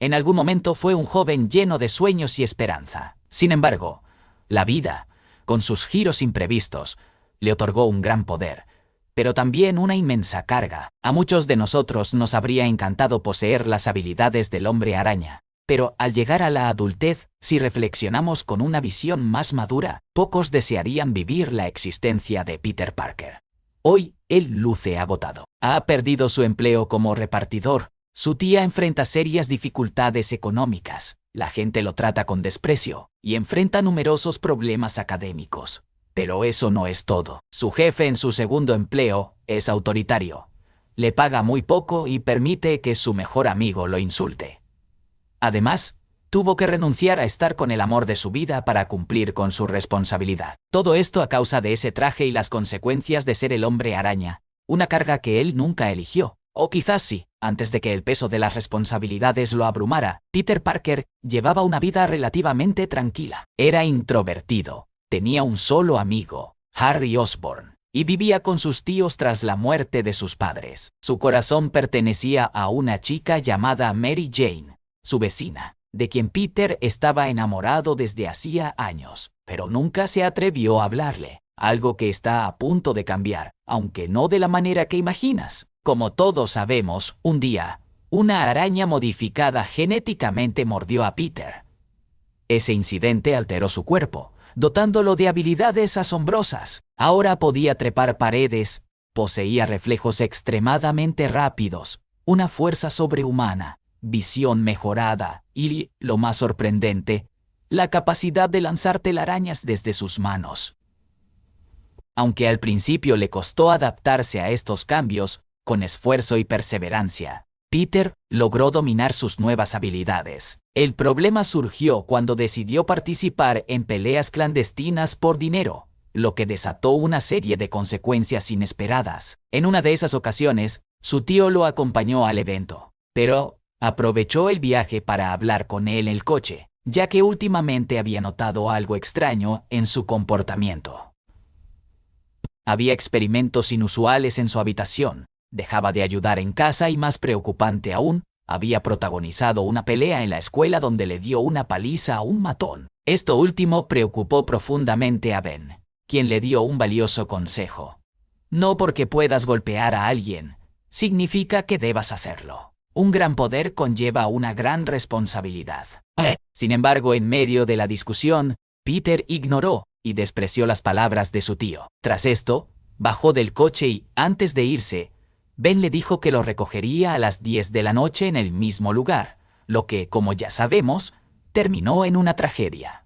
En algún momento fue un joven lleno de sueños y esperanza. Sin embargo, la vida, con sus giros imprevistos, le otorgó un gran poder, pero también una inmensa carga. A muchos de nosotros nos habría encantado poseer las habilidades del hombre araña, pero al llegar a la adultez, si reflexionamos con una visión más madura, pocos desearían vivir la existencia de Peter Parker. Hoy, él luce agotado. Ha perdido su empleo como repartidor, su tía enfrenta serias dificultades económicas, la gente lo trata con desprecio y enfrenta numerosos problemas académicos. Pero eso no es todo. Su jefe en su segundo empleo es autoritario. Le paga muy poco y permite que su mejor amigo lo insulte. Además, tuvo que renunciar a estar con el amor de su vida para cumplir con su responsabilidad. Todo esto a causa de ese traje y las consecuencias de ser el hombre araña, una carga que él nunca eligió. O quizás sí, antes de que el peso de las responsabilidades lo abrumara, Peter Parker llevaba una vida relativamente tranquila. Era introvertido, tenía un solo amigo, Harry Osborn, y vivía con sus tíos tras la muerte de sus padres. Su corazón pertenecía a una chica llamada Mary Jane, su vecina, de quien Peter estaba enamorado desde hacía años, pero nunca se atrevió a hablarle, algo que está a punto de cambiar, aunque no de la manera que imaginas. Como todos sabemos, un día, una araña modificada genéticamente mordió a Peter. Ese incidente alteró su cuerpo, dotándolo de habilidades asombrosas. Ahora podía trepar paredes, poseía reflejos extremadamente rápidos, una fuerza sobrehumana, visión mejorada y, lo más sorprendente, la capacidad de lanzar telarañas desde sus manos. Aunque al principio le costó adaptarse a estos cambios, con esfuerzo y perseverancia, Peter logró dominar sus nuevas habilidades. El problema surgió cuando decidió participar en peleas clandestinas por dinero, lo que desató una serie de consecuencias inesperadas. En una de esas ocasiones, su tío lo acompañó al evento, pero aprovechó el viaje para hablar con él en el coche, ya que últimamente había notado algo extraño en su comportamiento. Había experimentos inusuales en su habitación, dejaba de ayudar en casa y, más preocupante aún, había protagonizado una pelea en la escuela donde le dio una paliza a un matón. Esto último preocupó profundamente a Ben, quien le dio un valioso consejo. No porque puedas golpear a alguien, significa que debas hacerlo. Un gran poder conlleva una gran responsabilidad. Sin embargo, en medio de la discusión, Peter ignoró y despreció las palabras de su tío. Tras esto, bajó del coche y, antes de irse, Ben le dijo que lo recogería a las 10 de la noche en el mismo lugar, lo que, como ya sabemos, terminó en una tragedia.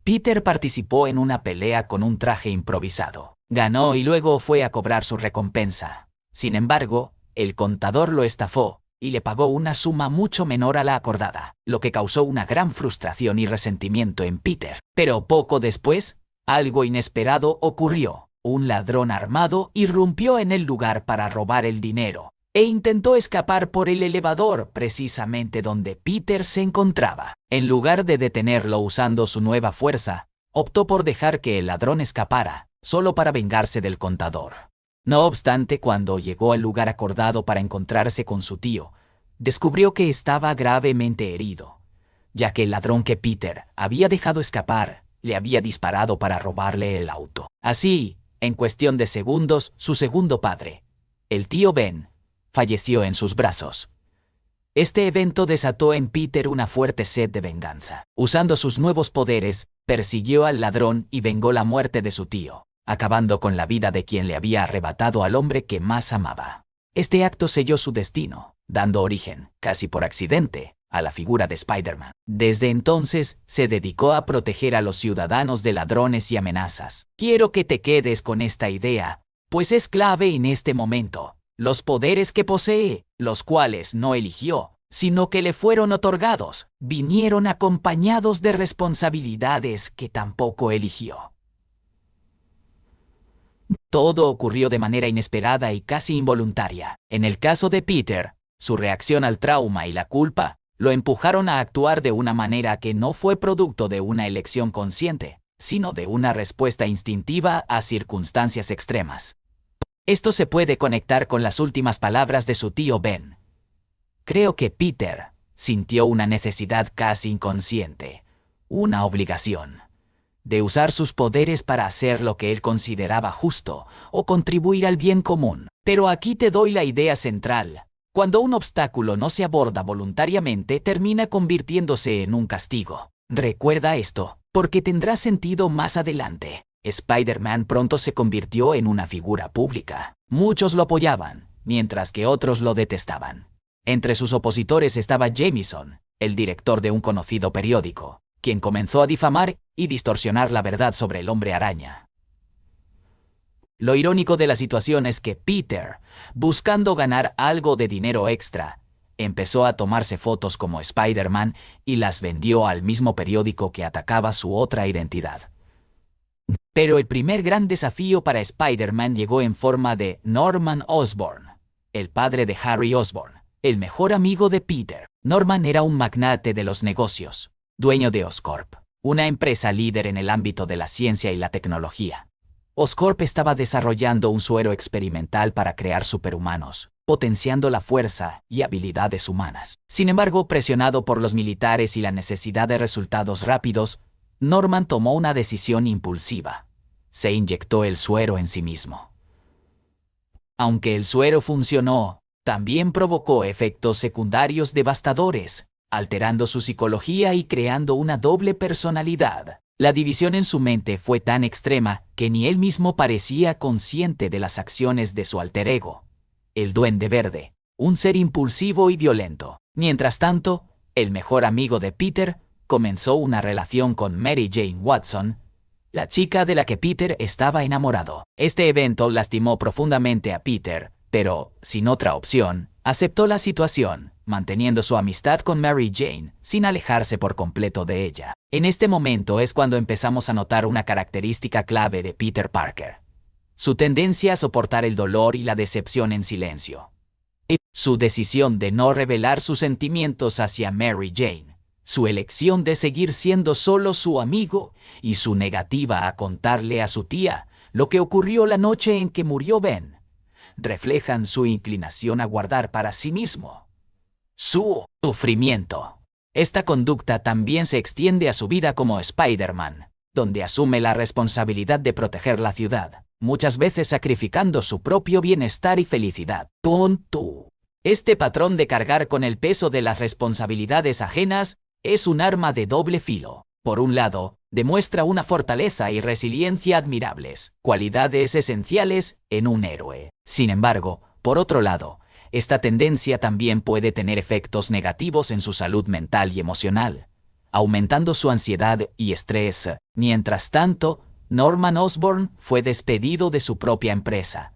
Peter participó en una pelea con un traje improvisado. Ganó y luego fue a cobrar su recompensa. Sin embargo, el contador lo estafó y le pagó una suma mucho menor a la acordada, lo que causó una gran frustración y resentimiento en Peter. Pero poco después, algo inesperado ocurrió. Un ladrón armado irrumpió en el lugar para robar el dinero e intentó escapar por el elevador precisamente donde Peter se encontraba. En lugar de detenerlo usando su nueva fuerza, optó por dejar que el ladrón escapara, solo para vengarse del contador. No obstante, cuando llegó al lugar acordado para encontrarse con su tío, descubrió que estaba gravemente herido, ya que el ladrón que Peter había dejado escapar le había disparado para robarle el auto. Así, en cuestión de segundos, su segundo padre, el tío Ben, falleció en sus brazos. Este evento desató en Peter una fuerte sed de venganza. Usando sus nuevos poderes, persiguió al ladrón y vengó la muerte de su tío, acabando con la vida de quien le había arrebatado al hombre que más amaba. Este acto selló su destino, dando origen, casi por accidente, a la figura de Spider-Man. Desde entonces, se dedicó a proteger a los ciudadanos de ladrones y amenazas. Quiero que te quedes con esta idea, pues es clave en este momento. Los poderes que posee, los cuales no eligió, sino que le fueron otorgados, vinieron acompañados de responsabilidades que tampoco eligió. Todo ocurrió de manera inesperada y casi involuntaria. En el caso de Peter, su reacción al trauma y la culpa lo empujaron a actuar de una manera que no fue producto de una elección consciente, sino de una respuesta instintiva a circunstancias extremas. Esto se puede conectar con las últimas palabras de su tío Ben. Creo que Peter sintió una necesidad casi inconsciente, una obligación, de usar sus poderes para hacer lo que él consideraba justo o contribuir al bien común. Pero aquí te doy la idea central. Cuando un obstáculo no se aborda voluntariamente, termina convirtiéndose en un castigo. Recuerda esto, porque tendrá sentido más adelante. Spider-Man pronto se convirtió en una figura pública. Muchos lo apoyaban, mientras que otros lo detestaban. Entre sus opositores estaba Jameson, el director de un conocido periódico, quien comenzó a difamar y distorsionar la verdad sobre el Hombre Araña. Lo irónico de la situación es que Peter, buscando ganar algo de dinero extra, empezó a tomarse fotos como Spider-Man y las vendió al mismo periódico que atacaba su otra identidad. Pero el primer gran desafío para Spider-Man llegó en forma de Norman Osborn, el padre de Harry Osborn, el mejor amigo de Peter. Norman era un magnate de los negocios, dueño de Oscorp, una empresa líder en el ámbito de la ciencia y la tecnología. Oscorp estaba desarrollando un suero experimental para crear superhumanos, potenciando la fuerza y habilidades humanas. Sin embargo, presionado por los militares y la necesidad de resultados rápidos, Norman tomó una decisión impulsiva. Se inyectó el suero en sí mismo. Aunque el suero funcionó, también provocó efectos secundarios devastadores, alterando su psicología y creando una doble personalidad. La división en su mente fue tan extrema que ni él mismo parecía consciente de las acciones de su alter ego, el Duende Verde, un ser impulsivo y violento. Mientras tanto, el mejor amigo de Peter comenzó una relación con Mary Jane Watson, la chica de la que Peter estaba enamorado. Este evento lastimó profundamente a Peter, pero, sin otra opción, aceptó la situación, manteniendo su amistad con Mary Jane, sin alejarse por completo de ella. En este momento es cuando empezamos a notar una característica clave de Peter Parker: su tendencia a soportar el dolor y la decepción en silencio. Y su decisión de no revelar sus sentimientos hacia Mary Jane, su elección de seguir siendo solo su amigo y su negativa a contarle a su tía lo que ocurrió la noche en que murió Ben, reflejan su inclinación a guardar para sí mismo su sufrimiento. Esta conducta también se extiende a su vida como Spider-Man, donde asume la responsabilidad de proteger la ciudad, muchas veces sacrificando su propio bienestar y felicidad. Este patrón de cargar con el peso de las responsabilidades ajenas es un arma de doble filo. Por un lado, demuestra una fortaleza y resiliencia admirables, cualidades esenciales en un héroe. Sin embargo, por otro lado, esta tendencia también puede tener efectos negativos en su salud mental y emocional, aumentando su ansiedad y estrés. Mientras tanto, Norman Osborn fue despedido de su propia empresa,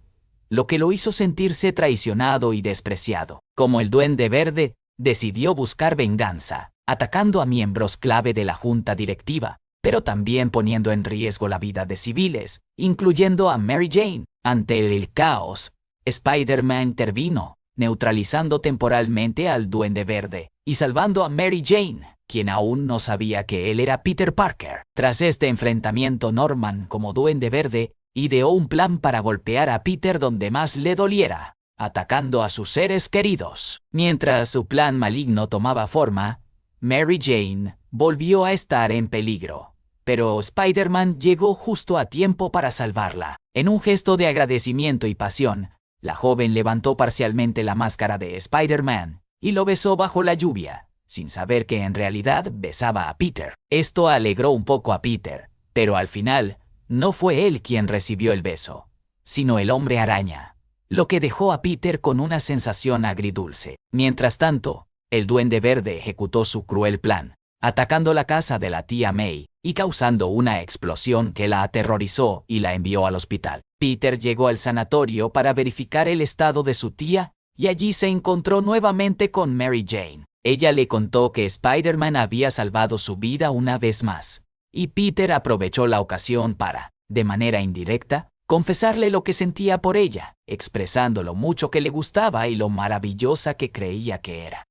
lo que lo hizo sentirse traicionado y despreciado. Como el Duende Verde, decidió buscar venganza, atacando a miembros clave de la junta directiva, pero también poniendo en riesgo la vida de civiles, incluyendo a Mary Jane. Ante el caos, Spider-Man intervino, neutralizando temporalmente al Duende Verde y salvando a Mary Jane, quien aún no sabía que él era Peter Parker. Tras este enfrentamiento, Norman, como Duende Verde, ideó un plan para golpear a Peter donde más le doliera, atacando a sus seres queridos. Mientras su plan maligno tomaba forma, Mary Jane volvió a estar en peligro, pero Spider-Man llegó justo a tiempo para salvarla. En un gesto de agradecimiento y pasión, la joven levantó parcialmente la máscara de Spider-Man y lo besó bajo la lluvia, sin saber que en realidad besaba a Peter. Esto alegró un poco a Peter, pero al final, no fue él quien recibió el beso, sino el Hombre Araña, lo que dejó a Peter con una sensación agridulce. Mientras tanto, el Duende Verde ejecutó su cruel plan, atacando la casa de la tía May y causando una explosión que la aterrorizó y la envió al hospital. Peter llegó al sanatorio para verificar el estado de su tía y allí se encontró nuevamente con Mary Jane. Ella le contó que Spider-Man había salvado su vida una vez más, y Peter aprovechó la ocasión para, de manera indirecta, confesarle lo que sentía por ella, expresando lo mucho que le gustaba y lo maravillosa que creía que era.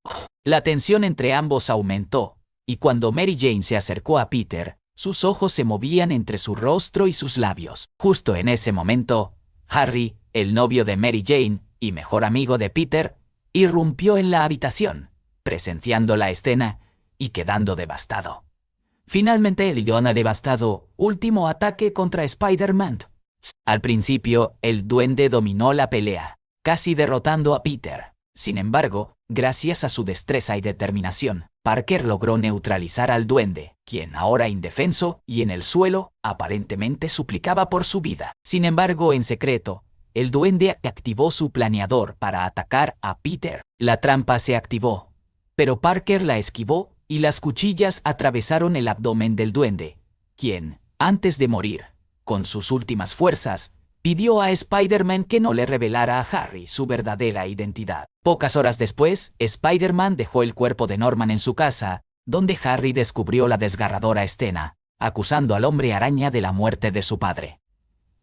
La tensión entre ambos aumentó, y cuando Mary Jane se acercó a Peter, sus ojos se movían entre su rostro y sus labios. Justo en ese momento, Harry, el novio de Mary Jane y mejor amigo de Peter, irrumpió en la habitación, presenciando la escena y quedando devastado. Finalmente, el guion ha devastado último ataque contra Spider-Man. Al principio, el duende dominó la pelea, casi derrotando a Peter. Sin embargo, gracias a su destreza y determinación, Parker logró neutralizar al duende, quien ahora indefenso y en el suelo, aparentemente suplicaba por su vida. Sin embargo, en secreto, el duende activó su planeador para atacar a Peter. La trampa se activó, pero Parker la esquivó y las cuchillas atravesaron el abdomen del duende, quien, antes de morir, con sus últimas fuerzas, pidió a Spider-Man que no le revelara a Harry su verdadera identidad. Pocas horas después, Spider-Man dejó el cuerpo de Norman en su casa, donde Harry descubrió la desgarradora escena, acusando al hombre araña de la muerte de su padre.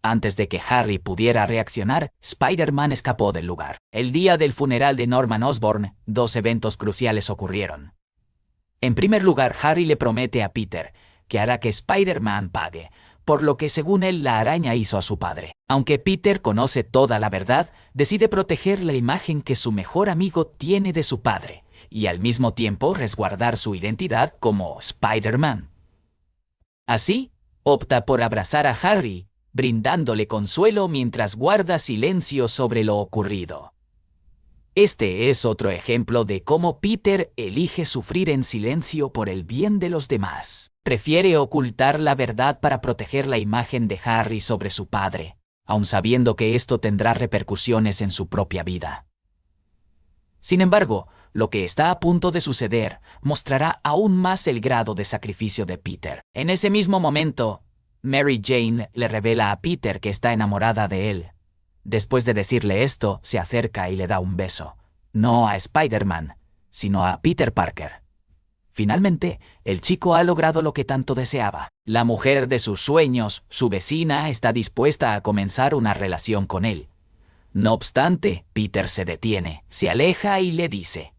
Antes de que Harry pudiera reaccionar, Spider-Man escapó del lugar. El día del funeral de Norman Osborn, dos eventos cruciales ocurrieron. En primer lugar, Harry le promete a Peter que hará que Spider-Man pague por lo que según él la araña hizo a su padre. Aunque Peter conoce toda la verdad, decide proteger la imagen que su mejor amigo tiene de su padre y al mismo tiempo resguardar su identidad como Spider-Man. Así, opta por abrazar a Harry, brindándole consuelo mientras guarda silencio sobre lo ocurrido. Este es otro ejemplo de cómo Peter elige sufrir en silencio por el bien de los demás. Prefiere ocultar la verdad para proteger la imagen de Harry sobre su padre, aun sabiendo que esto tendrá repercusiones en su propia vida. Sin embargo, lo que está a punto de suceder mostrará aún más el grado de sacrificio de Peter. En ese mismo momento, Mary Jane le revela a Peter que está enamorada de él. Después de decirle esto, se acerca y le da un beso. No a Spider-Man, sino a Peter Parker. Finalmente, el chico ha logrado lo que tanto deseaba. La mujer de sus sueños, su vecina, está dispuesta a comenzar una relación con él. No obstante, Peter se detiene, se aleja y le dice: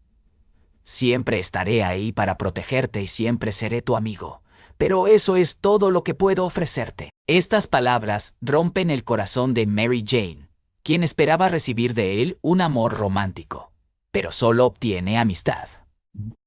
«Siempre estaré ahí para protegerte y siempre seré tu amigo. Pero eso es todo lo que puedo ofrecerte». Estas palabras rompen el corazón de Mary Jane, quien esperaba recibir de él un amor romántico, pero solo obtiene amistad.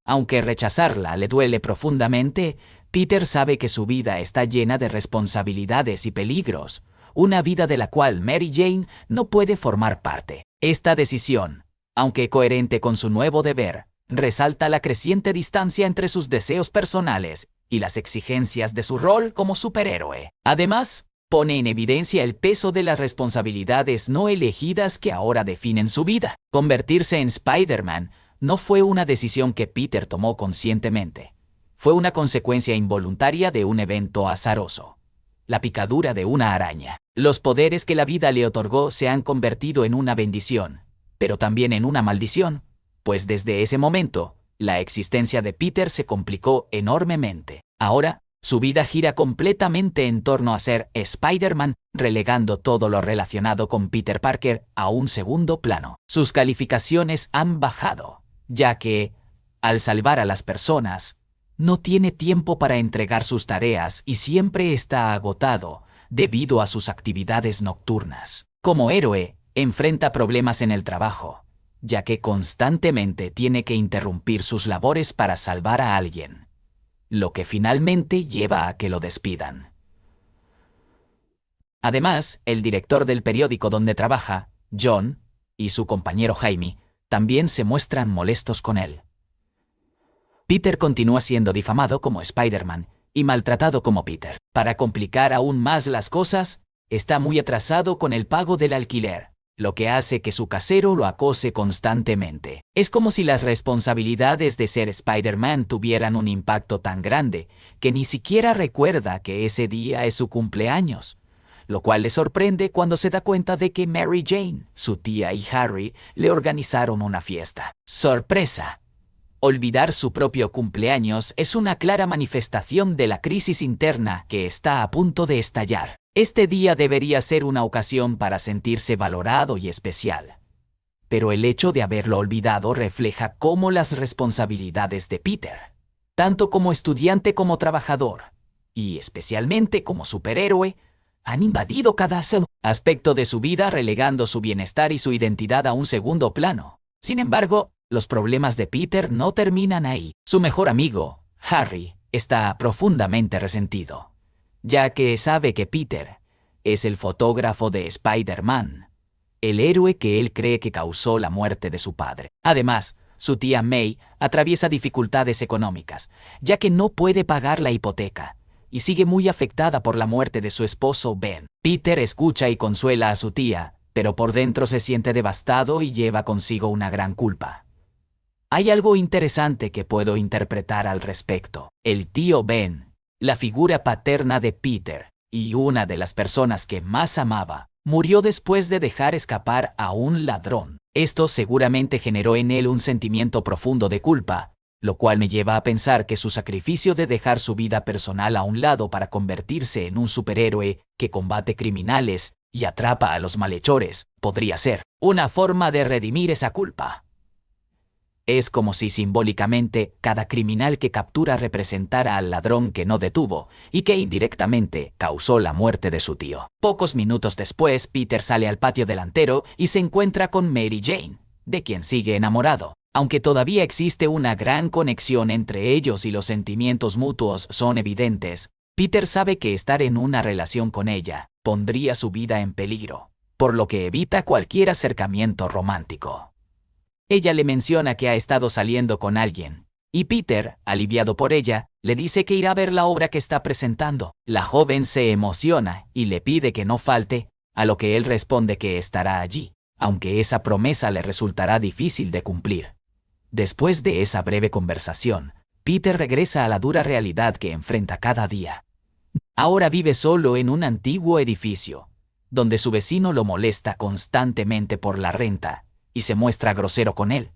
Aunque rechazarla le duele profundamente, Peter sabe que su vida está llena de responsabilidades y peligros, una vida de la cual Mary Jane no puede formar parte. Esta decisión, aunque coherente con su nuevo deber, resalta la creciente distancia entre sus deseos personales y las exigencias de su rol como superhéroe. Además, pone en evidencia el peso de las responsabilidades no elegidas que ahora definen su vida. Convertirse en Spider-Man no fue una decisión que Peter tomó conscientemente. Fue una consecuencia involuntaria de un evento azaroso: la picadura de una araña. Los poderes que la vida le otorgó se han convertido en una bendición, pero también en una maldición, pues desde ese momento, la existencia de Peter se complicó enormemente. Ahora, su vida gira completamente en torno a ser Spider-Man, relegando todo lo relacionado con Peter Parker a un segundo plano. Sus calificaciones han bajado, ya que, al salvar a las personas, no tiene tiempo para entregar sus tareas y siempre está agotado debido a sus actividades nocturnas. Como héroe, enfrenta problemas en el trabajo, ya que constantemente tiene que interrumpir sus labores para salvar a alguien, lo que finalmente lleva a que lo despidan. Además, el director del periódico donde trabaja, John, y su compañero Jaime, también se muestran molestos con él. Peter continúa siendo difamado como Spider-Man y maltratado como Peter. Para complicar aún más las cosas, está muy atrasado con el pago del alquiler, lo que hace que su casero lo acose constantemente. Es como si las responsabilidades de ser Spider-Man tuvieran un impacto tan grande que ni siquiera recuerda que ese día es su cumpleaños, lo cual le sorprende cuando se da cuenta de que Mary Jane, su tía y Harry le organizaron una fiesta. ¡Sorpresa! Olvidar su propio cumpleaños es una clara manifestación de la crisis interna que está a punto de estallar. Este día debería ser una ocasión para sentirse valorado y especial. Pero el hecho de haberlo olvidado refleja cómo las responsabilidades de Peter, tanto como estudiante como trabajador, y especialmente como superhéroe, han invadido cada aspecto de su vida, relegando su bienestar y su identidad a un segundo plano. Sin embargo, Los problemas de Peter no terminan ahí. Su mejor amigo, Harry, está profundamente resentido, ya que sabe que Peter es el fotógrafo de Spider-Man, el héroe que él cree que causó la muerte de su padre. Además, su tía May atraviesa dificultades económicas, ya que no puede pagar la hipoteca, y sigue muy afectada por la muerte de su esposo Ben. Peter escucha y consuela a su tía, pero por dentro se siente devastado y lleva consigo una gran culpa. Hay algo interesante que puedo interpretar al respecto. El tío Ben, la figura paterna de Peter, y una de las personas que más amaba, murió después de dejar escapar a un ladrón. Esto seguramente generó en él un sentimiento profundo de culpa, lo cual me lleva a pensar que su sacrificio de dejar su vida personal a un lado para convertirse en un superhéroe que combate criminales y atrapa a los malhechores podría ser una forma de redimir esa culpa. Es como si simbólicamente cada criminal que captura representara al ladrón que no detuvo y que indirectamente causó la muerte de su tío. Pocos minutos después, Peter sale al patio delantero y se encuentra con Mary Jane, de quien sigue enamorado. Aunque todavía existe una gran conexión entre ellos y los sentimientos mutuos son evidentes, Peter sabe que estar en una relación con ella pondría su vida en peligro, por lo que evita cualquier acercamiento romántico. Ella le menciona que ha estado saliendo con alguien, y Peter, aliviado por ella, le dice que irá a ver la obra que está presentando. La joven se emociona y le pide que no falte, a lo que él responde que estará allí, aunque esa promesa le resultará difícil de cumplir. Después de esa breve conversación, Peter regresa a la dura realidad que enfrenta cada día. Ahora vive solo en un antiguo edificio, donde su vecino lo molesta constantemente por la renta, y se muestra grosero con él,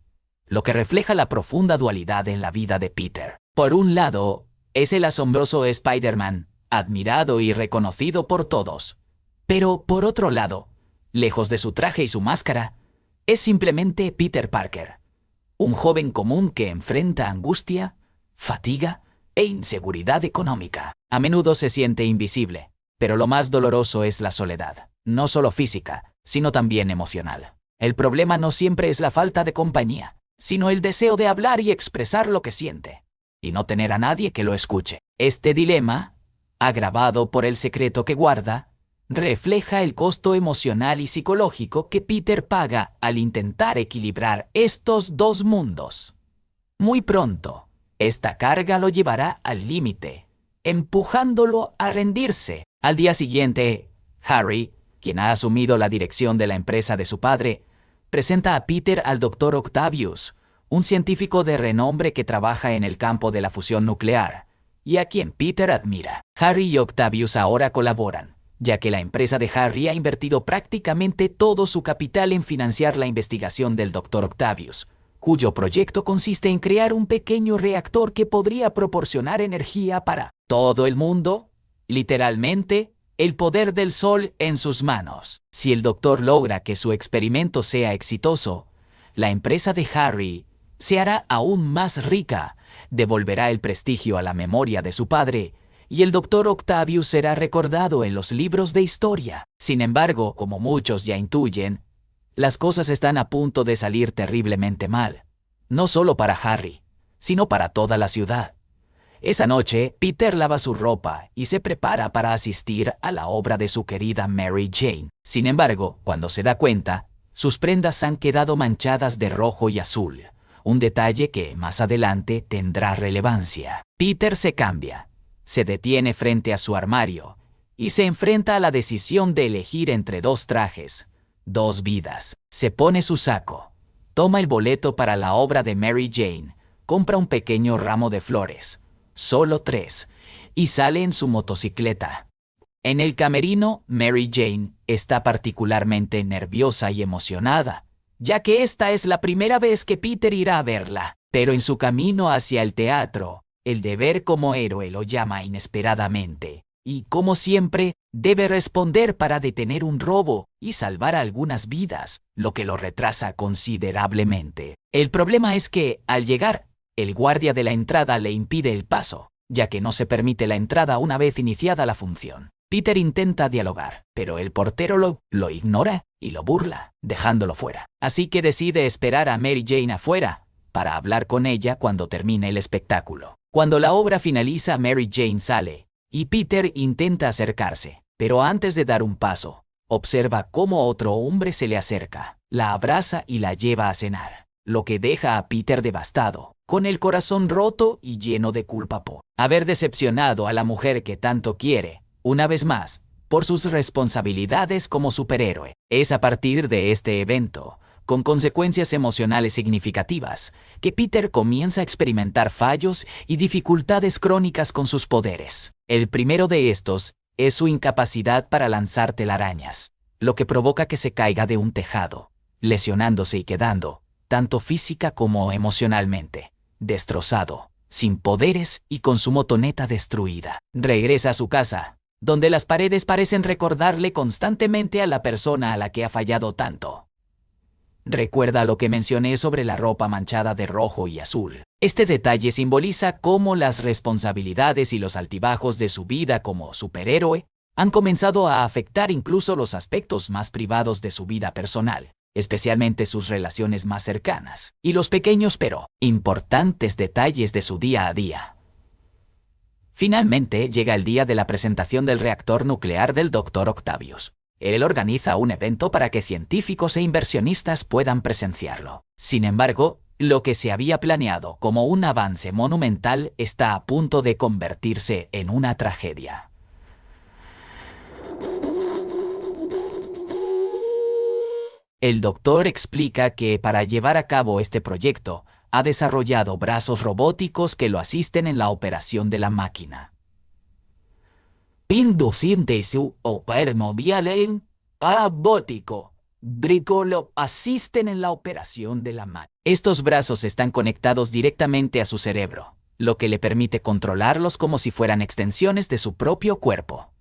lo que refleja la profunda dualidad en la vida de Peter. Por un lado, es el asombroso Spider-Man, admirado y reconocido por todos. Pero por otro lado, lejos de su traje y su máscara, es simplemente Peter Parker, un joven común que enfrenta angustia, fatiga e inseguridad económica. A menudo se siente invisible, pero lo más doloroso es la soledad, no solo física, sino también emocional. El problema no siempre es la falta de compañía, sino el deseo de hablar y expresar lo que siente, y no tener a nadie que lo escuche. Este dilema, agravado por el secreto que guarda, refleja el costo emocional y psicológico que Peter paga al intentar equilibrar estos dos mundos. Muy pronto, esta carga lo llevará al límite, empujándolo a rendirse. Al día siguiente, Harry, quien ha asumido la dirección de la empresa de su padre, presenta a Peter al Dr. Octavius, un científico de renombre que trabaja en el campo de la fusión nuclear, y a quien Peter admira. Harry y Octavius ahora colaboran, ya que la empresa de Harry ha invertido prácticamente todo su capital en financiar la investigación del Dr. Octavius, cuyo proyecto consiste en crear un pequeño reactor que podría proporcionar energía para todo el mundo, literalmente, el poder del sol en sus manos. Si el doctor logra que su experimento sea exitoso, la empresa de Harry se hará aún más rica, devolverá el prestigio a la memoria de su padre, y el doctor Octavius será recordado en los libros de historia. Sin embargo, como muchos ya intuyen, las cosas están a punto de salir terriblemente mal, no solo para Harry, sino para toda la ciudad. Esa noche, Peter lava su ropa y se prepara para asistir a la obra de su querida Mary Jane. Sin embargo, cuando se da cuenta, sus prendas han quedado manchadas de rojo y azul, un detalle que más adelante tendrá relevancia. Peter se cambia, se detiene frente a su armario y se enfrenta a la decisión de elegir entre dos trajes, dos vidas. Se pone su saco, toma el boleto para la obra de Mary Jane, compra un pequeño ramo de flores, solo 3, y sale en su motocicleta. En el camerino, Mary Jane está particularmente nerviosa y emocionada, ya que esta es la primera vez que Peter irá a verla. Pero en su camino hacia el teatro, el deber como héroe lo llama inesperadamente, y como siempre, debe responder para detener un robo y salvar algunas vidas, lo que lo retrasa considerablemente. El problema es que, al llegar, el guardia de la entrada le impide el paso, ya que no se permite la entrada una vez iniciada la función. Peter intenta dialogar, pero el portero lo ignora y lo burla, dejándolo fuera. Así que decide esperar a Mary Jane afuera, para hablar con ella cuando termine el espectáculo. Cuando la obra finaliza, Mary Jane sale, y Peter intenta acercarse, pero antes de dar un paso, observa cómo otro hombre se le acerca, la abraza y la lleva a cenar, lo que deja a Peter devastado, con el corazón roto y lleno de culpa por haber decepcionado a la mujer que tanto quiere, una vez más, por sus responsabilidades como superhéroe. Es a partir de este evento, con consecuencias emocionales significativas, que Peter comienza a experimentar fallos y dificultades crónicas con sus poderes. El primero de estos es su incapacidad para lanzar telarañas, lo que provoca que se caiga de un tejado, lesionándose y quedando, tanto física como emocionalmente, destrozado, sin poderes y con su motoneta destruida. Regresa a su casa, donde las paredes parecen recordarle constantemente a la persona a la que ha fallado tanto. Recuerda lo que mencioné sobre la ropa manchada de rojo y azul. Este detalle simboliza cómo las responsabilidades y los altibajos de su vida como superhéroe han comenzado a afectar incluso los aspectos más privados de su vida personal, especialmente sus relaciones más cercanas, y los pequeños pero importantes detalles de su día a día. Finalmente llega el día de la presentación del reactor nuclear del Dr. Octavius. Él organiza un evento para que científicos e inversionistas puedan presenciarlo. Sin embargo, lo que se había planeado como un avance monumental está a punto de convertirse en una tragedia. El doctor explica que para llevar a cabo este proyecto, ha desarrollado brazos robóticos que lo asisten en la operación de la máquina. Induciente su operación robótico. Lo asisten en la operación de la máquina. Estos brazos están conectados directamente a su cerebro, lo que le permite controlarlos como si fueran extensiones de su propio cuerpo.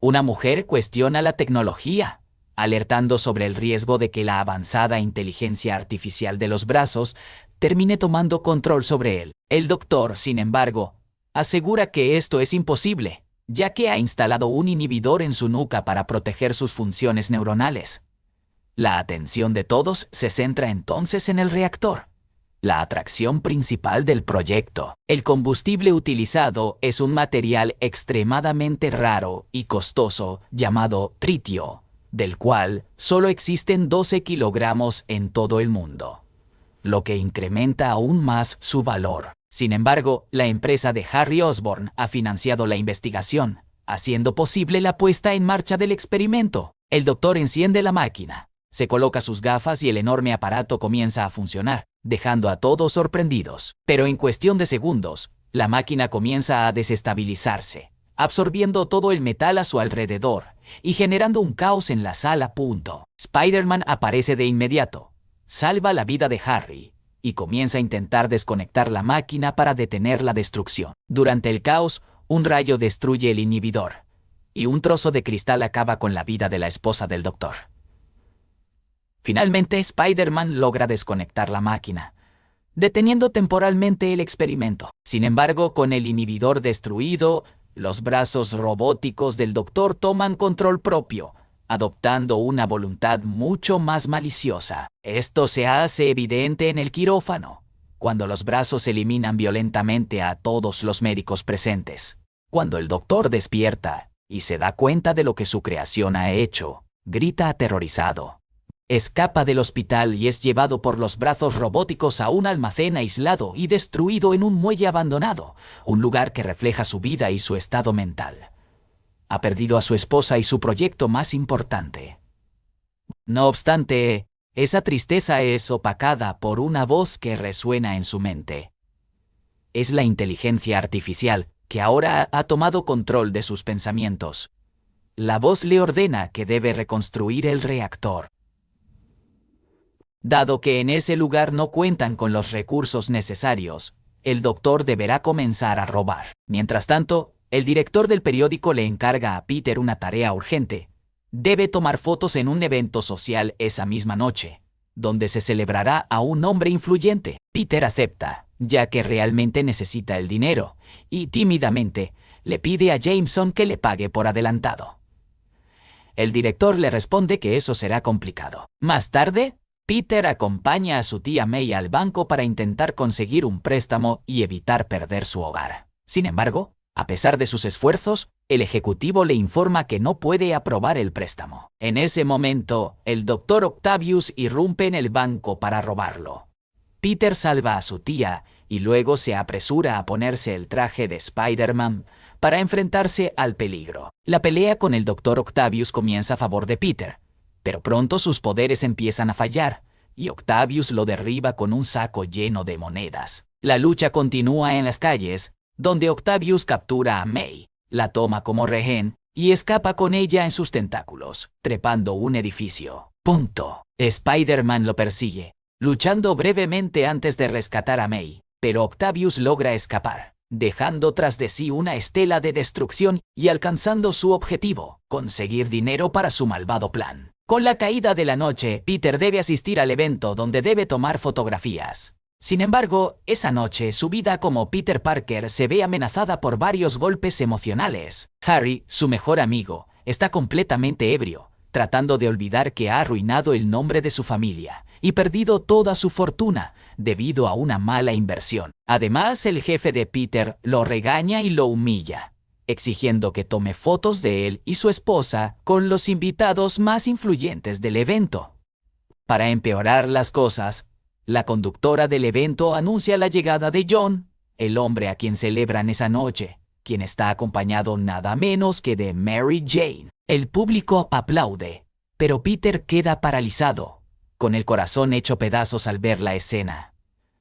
Una mujer cuestiona la tecnología, alertando sobre el riesgo de que la avanzada inteligencia artificial de los brazos termine tomando control sobre él. El doctor, sin embargo, asegura que esto es imposible, ya que ha instalado un inhibidor en su nuca para proteger sus funciones neuronales. La atención de todos se centra entonces en el reactor, la atracción principal del proyecto. El combustible utilizado es un material extremadamente raro y costoso llamado tritio, del cual solo existen 12 kilogramos en todo el mundo, lo que incrementa aún más su valor. Sin embargo, la empresa de Harry Osborn ha financiado la investigación, haciendo posible la puesta en marcha del experimento. El doctor enciende la máquina, se coloca sus gafas y el enorme aparato comienza a funcionar, dejando a todos sorprendidos. Pero en cuestión de segundos, la máquina comienza a desestabilizarse, absorbiendo todo el metal a su alrededor y generando un caos en la sala. Spider-Man aparece de inmediato, salva la vida de Harry y comienza a intentar desconectar la máquina para detener la destrucción. Durante el caos, un rayo destruye el inhibidor, y un trozo de cristal acaba con la vida de la esposa del doctor. Finalmente, Spider-Man logra desconectar la máquina, deteniendo temporalmente el experimento. Sin embargo, con el inhibidor destruido, los brazos robóticos del doctor toman control propio, adoptando una voluntad mucho más maliciosa. Esto se hace evidente en el quirófano, cuando los brazos eliminan violentamente a todos los médicos presentes. Cuando el doctor despierta y se da cuenta de lo que su creación ha hecho, grita aterrorizado. Escapa del hospital y es llevado por los brazos robóticos a un almacén aislado y destruido en un muelle abandonado, un lugar que refleja su vida y su estado mental. Ha perdido a su esposa y su proyecto más importante. No obstante, esa tristeza es opacada por una voz que resuena en su mente. Es la inteligencia artificial que ahora ha tomado control de sus pensamientos. La voz le ordena que debe reconstruir el reactor. Dado que en ese lugar no cuentan con los recursos necesarios, el doctor deberá comenzar a robar. Mientras tanto, el director del periódico le encarga a Peter una tarea urgente. Debe tomar fotos en un evento social esa misma noche, donde se celebrará a un hombre influyente. Peter acepta, ya que realmente necesita el dinero, y tímidamente le pide a Jameson que le pague por adelantado. El director le responde que eso será complicado. Más tarde, Peter acompaña a su tía May al banco para intentar conseguir un préstamo y evitar perder su hogar. Sin embargo, a pesar de sus esfuerzos, el ejecutivo le informa que no puede aprobar el préstamo. En ese momento, el Dr. Octavius irrumpe en el banco para robarlo. Peter salva a su tía y luego se apresura a ponerse el traje de Spider-Man para enfrentarse al peligro. La pelea con el Dr. Octavius comienza a favor de Peter, pero pronto sus poderes empiezan a fallar y Octavius lo derriba con un saco lleno de monedas. La lucha continúa en las calles, donde Octavius captura a May, la toma como rehén y escapa con ella en sus tentáculos, trepando un edificio. Spider-Man lo persigue, luchando brevemente antes de rescatar a May, pero Octavius logra escapar, dejando tras de sí una estela de destrucción y alcanzando su objetivo, conseguir dinero para su malvado plan. Con la caída de la noche, Peter debe asistir al evento donde debe tomar fotografías. Sin embargo, esa noche su vida como Peter Parker se ve amenazada por varios golpes emocionales. Harry, su mejor amigo, está completamente ebrio, tratando de olvidar que ha arruinado el nombre de su familia y perdido toda su fortuna debido a una mala inversión. Además, el jefe de Peter lo regaña y lo humilla, exigiendo que tome fotos de él y su esposa con los invitados más influyentes del evento. Para empeorar las cosas, la conductora del evento anuncia la llegada de John, el hombre a quien celebran esa noche, quien está acompañado nada menos que de Mary Jane. El público aplaude, pero Peter queda paralizado, con el corazón hecho pedazos al ver la escena.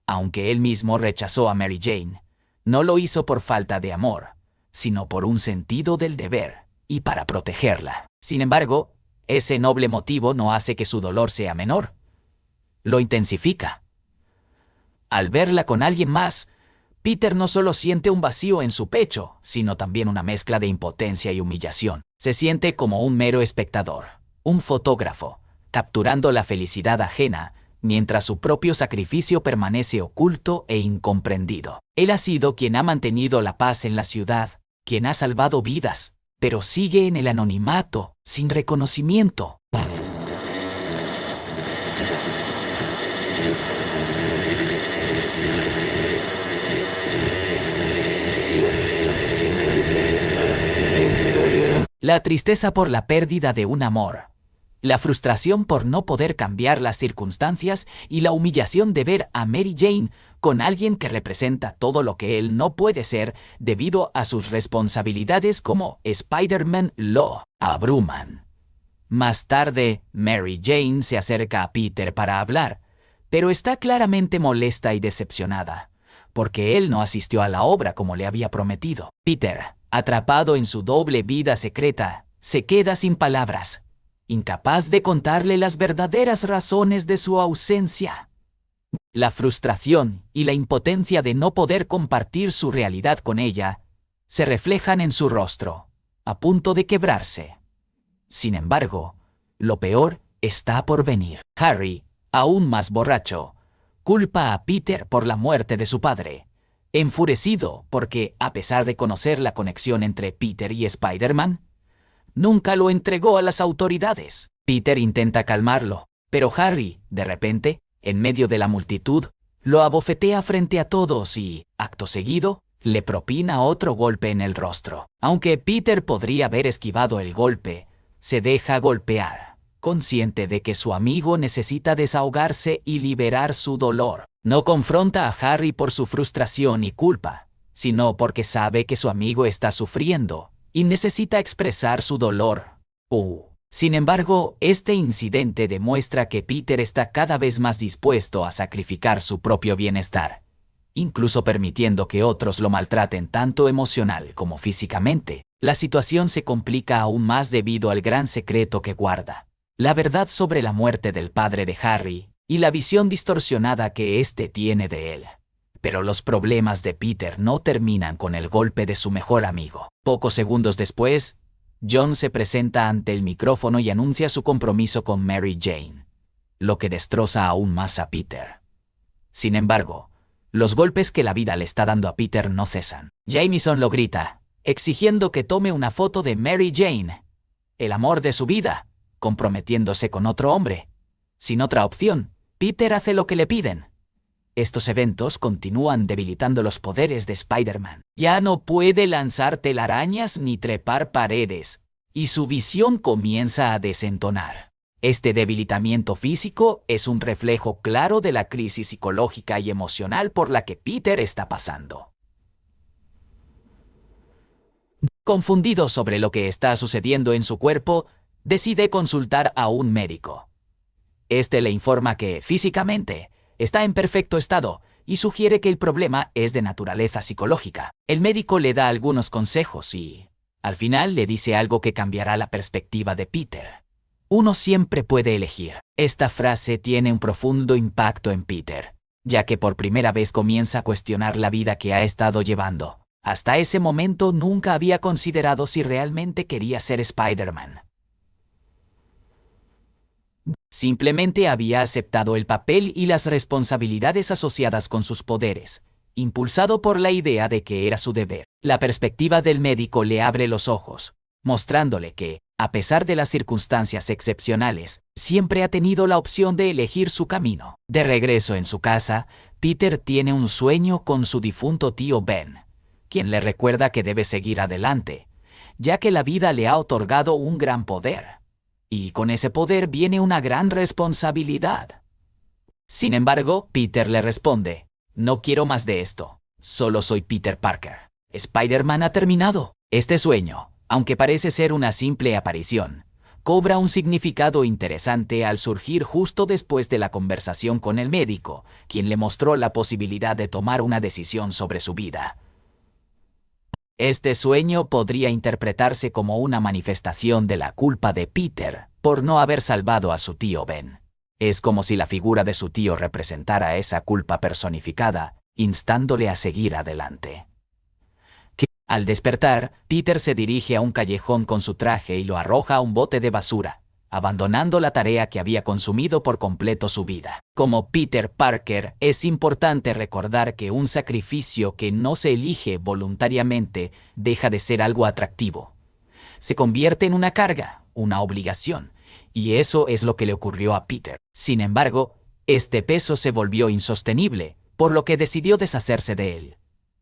Aunque él mismo rechazó a Mary Jane, no lo hizo por falta de amor, sino por un sentido del deber y para protegerla. Sin embargo, ese noble motivo no hace que su dolor sea menor. Lo intensifica. Al verla con alguien más, Peter no solo siente un vacío en su pecho, sino también una mezcla de impotencia y humillación. Se siente como un mero espectador, un fotógrafo, capturando la felicidad ajena, mientras su propio sacrificio permanece oculto e incomprendido. Él ha sido quien ha mantenido la paz en la ciudad, quien ha salvado vidas, pero sigue en el anonimato, sin reconocimiento. La tristeza por la pérdida de un amor, la frustración por no poder cambiar las circunstancias y la humillación de ver a Mary Jane con alguien que representa todo lo que él no puede ser debido a sus responsabilidades como Spider-Man lo abruman. Más tarde, Mary Jane se acerca a Peter para hablar, pero está claramente molesta y decepcionada, porque él no asistió a la obra como le había prometido. Peter, atrapado en su doble vida secreta, se queda sin palabras, incapaz de contarle las verdaderas razones de su ausencia. La frustración y la impotencia de no poder compartir su realidad con ella se reflejan en su rostro, a punto de quebrarse. Sin embargo, lo peor está por venir. Harry, aún más borracho, culpa a Peter por la muerte de su padre, enfurecido porque, a pesar de conocer la conexión entre Peter y Spider-Man, nunca lo entregó a las autoridades. Peter intenta calmarlo, pero Harry, de repente, en medio de la multitud, lo abofetea frente a todos y, acto seguido, le propina otro golpe en el rostro. Aunque Peter podría haber esquivado el golpe, se deja golpear, consciente de que su amigo necesita desahogarse y liberar su dolor. No confronta a Harry por su frustración y culpa, sino porque sabe que su amigo está sufriendo y necesita expresar su dolor. Sin embargo, este incidente demuestra que Peter está cada vez más dispuesto a sacrificar su propio bienestar, incluso permitiendo que otros lo maltraten tanto emocional como físicamente. La situación se complica aún más debido al gran secreto que guarda, la verdad sobre la muerte del padre de Harry y la visión distorsionada que éste tiene de él. Pero los problemas de Peter no terminan con el golpe de su mejor amigo. Pocos segundos después, John se presenta ante el micrófono y anuncia su compromiso con Mary Jane, lo que destroza aún más a Peter. Sin embargo, los golpes que la vida le está dando a Peter no cesan. Jameson lo grita, exigiendo que tome una foto de Mary Jane, el amor de su vida, comprometiéndose con otro hombre. Sin otra opción, Peter hace lo que le piden. Estos eventos continúan debilitando los poderes de Spider-Man. Ya no puede lanzar telarañas ni trepar paredes, y su visión comienza a desentonar. Este debilitamiento físico es un reflejo claro de la crisis psicológica y emocional por la que Peter está pasando. Confundido sobre lo que está sucediendo en su cuerpo, decide consultar a un médico. Este le informa que, físicamente, está en perfecto estado y sugiere que el problema es de naturaleza psicológica. El médico le da algunos consejos y, al final, le dice algo que cambiará la perspectiva de Peter. Uno siempre puede elegir. Esta frase tiene un profundo impacto en Peter, ya que por primera vez comienza a cuestionar la vida que ha estado llevando. Hasta ese momento nunca había considerado si realmente quería ser Spider-Man. Simplemente había aceptado el papel y las responsabilidades asociadas con sus poderes, impulsado por la idea de que era su deber. La perspectiva del médico le abre los ojos, mostrándole que, a pesar de las circunstancias excepcionales, siempre ha tenido la opción de elegir su camino. De regreso en su casa, Peter tiene un sueño con su difunto tío Ben, quien le recuerda que debe seguir adelante, ya que la vida le ha otorgado un gran poder. Y con ese poder viene una gran responsabilidad. Sin embargo, Peter le responde, no quiero más de esto, solo soy Peter Parker. Spider-Man ha terminado. Este sueño, aunque parece ser una simple aparición, cobra un significado interesante al surgir justo después de la conversación con el médico, quien le mostró la posibilidad de tomar una decisión sobre su vida. Este sueño podría interpretarse como una manifestación de la culpa de Peter por no haber salvado a su tío Ben. Es como si la figura de su tío representara esa culpa personificada, instándole a seguir adelante. Al despertar, Peter se dirige a un callejón con su traje y lo arroja a un bote de basura, abandonando la tarea que había consumido por completo su vida. Como Peter Parker, es importante recordar que un sacrificio que no se elige voluntariamente deja de ser algo atractivo. Se convierte en una carga, una obligación, y eso es lo que le ocurrió a Peter. Sin embargo, este peso se volvió insostenible, por lo que decidió deshacerse de él.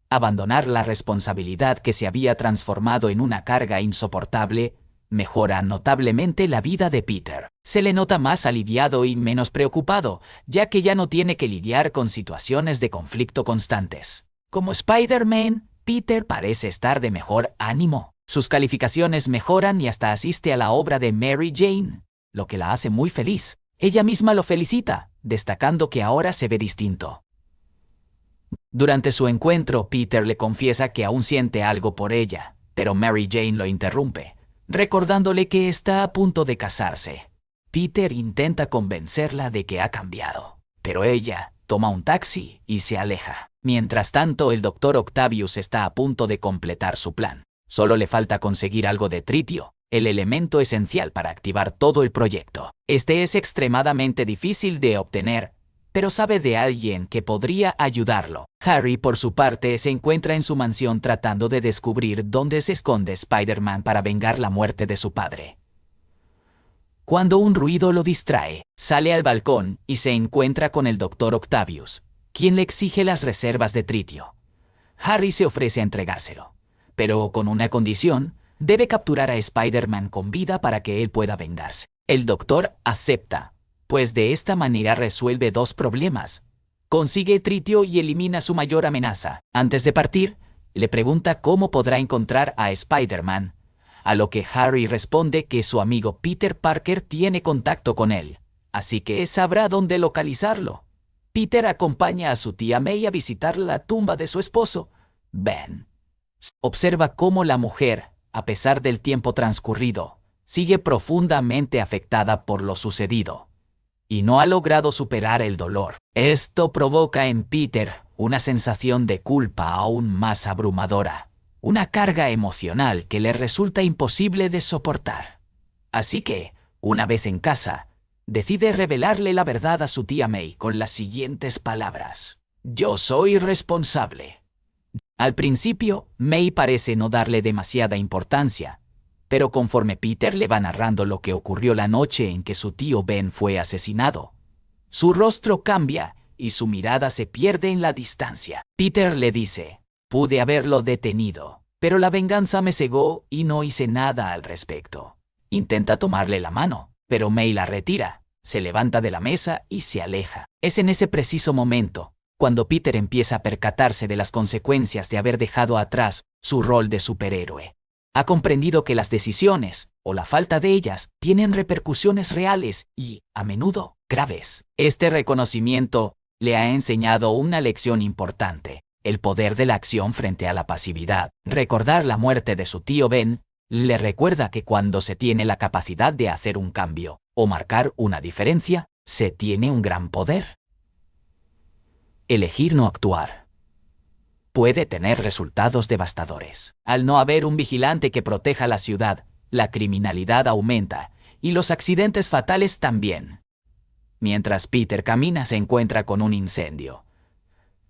Abandonar la responsabilidad que se había transformado en una carga insoportable mejora notablemente la vida de Peter. Se le nota más aliviado y menos preocupado, ya que ya no tiene que lidiar con situaciones de conflicto constantes. Como Spider-Man, Peter parece estar de mejor ánimo. Sus calificaciones mejoran y hasta asiste a la obra de Mary Jane, lo que la hace muy feliz. Ella misma lo felicita, destacando que ahora se ve distinto. Durante su encuentro, Peter le confiesa que aún siente algo por ella, pero Mary Jane lo interrumpe, recordándole que está a punto de casarse. Peter intenta convencerla de que ha cambiado, pero ella toma un taxi y se aleja. Mientras tanto, el Dr. Octavius está a punto de completar su plan. Solo le falta conseguir algo de tritio, el elemento esencial para activar todo el proyecto. Este es extremadamente difícil de obtener, pero sabe de alguien que podría ayudarlo. Harry, por su parte, se encuentra en su mansión tratando de descubrir dónde se esconde Spider-Man para vengar la muerte de su padre. Cuando un ruido lo distrae, sale al balcón y se encuentra con el Dr. Octavius, quien le exige las reservas de tritio. Harry se ofrece a entregárselo, pero con una condición: debe capturar a Spider-Man con vida para que él pueda vengarse. El doctor acepta, pues de esta manera resuelve dos problemas. Consigue tritio y elimina su mayor amenaza. Antes de partir, le pregunta cómo podrá encontrar a Spider-Man, a lo que Harry responde que su amigo Peter Parker tiene contacto con él, así que sabrá dónde localizarlo. Peter acompaña a su tía May a visitar la tumba de su esposo, Ben. Observa cómo la mujer, a pesar del tiempo transcurrido, sigue profundamente afectada por lo sucedido y no ha logrado superar el dolor. Esto provoca en Peter una sensación de culpa aún más abrumadora, una carga emocional que le resulta imposible de soportar. Así que, una vez en casa, decide revelarle la verdad a su tía May con las siguientes palabras: «Yo soy responsable». Al principio, May parece no darle demasiada importancia, pero conforme Peter le va narrando lo que ocurrió la noche en que su tío Ben fue asesinado, Su rostro cambia y su mirada se pierde en la distancia. Peter le dice, pude haberlo detenido, pero la venganza me cegó y no hice nada al respecto. Intenta tomarle la mano, pero May la retira, se levanta de la mesa y se aleja. Es en ese preciso momento cuando Peter empieza a percatarse de las consecuencias de haber dejado atrás su rol de superhéroe. Ha comprendido que las decisiones, o la falta de ellas, tienen repercusiones reales y, a menudo, graves. Este reconocimiento le ha enseñado una lección importante: el poder de la acción frente a la pasividad. Recordar la muerte de su tío Ben le recuerda que cuando se tiene la capacidad de hacer un cambio o marcar una diferencia, se tiene un gran poder. Elegir no actuar puede tener resultados devastadores. Al no haber un vigilante que proteja la ciudad, la criminalidad aumenta y los accidentes fatales también. Mientras Peter camina, se encuentra con un incendio.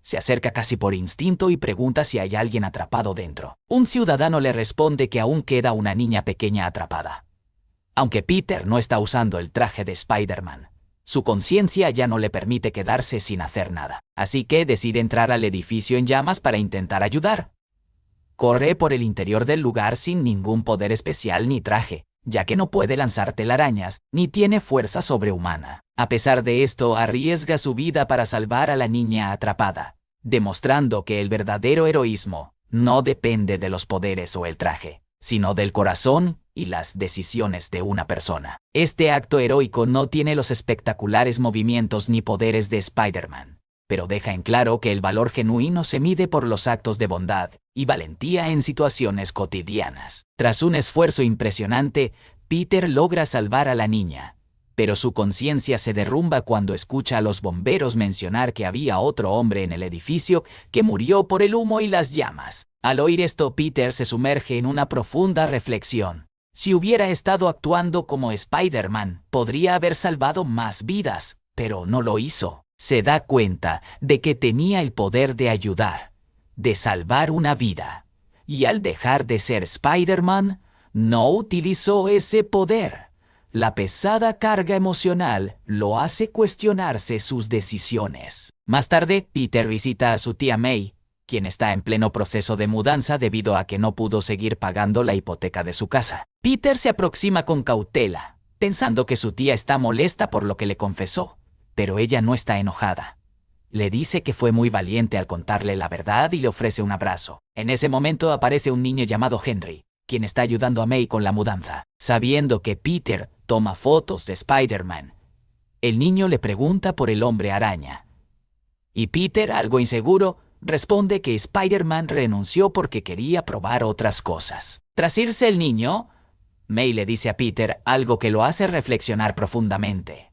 Se acerca casi por instinto y pregunta si hay alguien atrapado dentro. Un ciudadano le responde que aún queda una niña pequeña atrapada. Aunque Peter no está usando el traje de Spider-Man, su conciencia ya no le permite quedarse sin hacer nada. Así que decide entrar al edificio en llamas para intentar ayudar. Corre por el interior del lugar sin ningún poder especial ni traje, ya que no puede lanzar telarañas ni tiene fuerza sobrehumana. A pesar de esto, arriesga su vida para salvar a la niña atrapada, demostrando que el verdadero heroísmo no depende de los poderes o el traje, sino del corazón y las decisiones de una persona. Este acto heroico no tiene los espectaculares movimientos ni poderes de Spider-Man, pero deja en claro que el valor genuino se mide por los actos de bondad y valentía en situaciones cotidianas. Tras un esfuerzo impresionante, Peter logra salvar a la niña, pero su conciencia se derrumba cuando escucha a los bomberos mencionar que había otro hombre en el edificio que murió por el humo y las llamas. Al oír esto, Peter se sumerge en una profunda reflexión. Si hubiera estado actuando como Spider-Man, podría haber salvado más vidas, pero no lo hizo. Se da cuenta de que tenía el poder de ayudar, de salvar una vida, y al dejar de ser Spider-Man, no utilizó ese poder. La pesada carga emocional lo hace cuestionarse sus decisiones. Más tarde, Peter visita a su tía May, quien está en pleno proceso de mudanza debido a que no pudo seguir pagando la hipoteca de su casa. Peter se aproxima con cautela, pensando que su tía está molesta por lo que le confesó, pero ella no está enojada. Le dice que fue muy valiente al contarle la verdad y le ofrece un abrazo. En ese momento aparece un niño llamado Henry, quien está ayudando a May con la mudanza. Sabiendo que Peter toma fotos de Spider-Man, el niño le pregunta por el hombre araña. Y Peter, algo inseguro, responde que Spider-Man renunció porque quería probar otras cosas. Tras irse el niño, May le dice a Peter algo que lo hace reflexionar profundamente.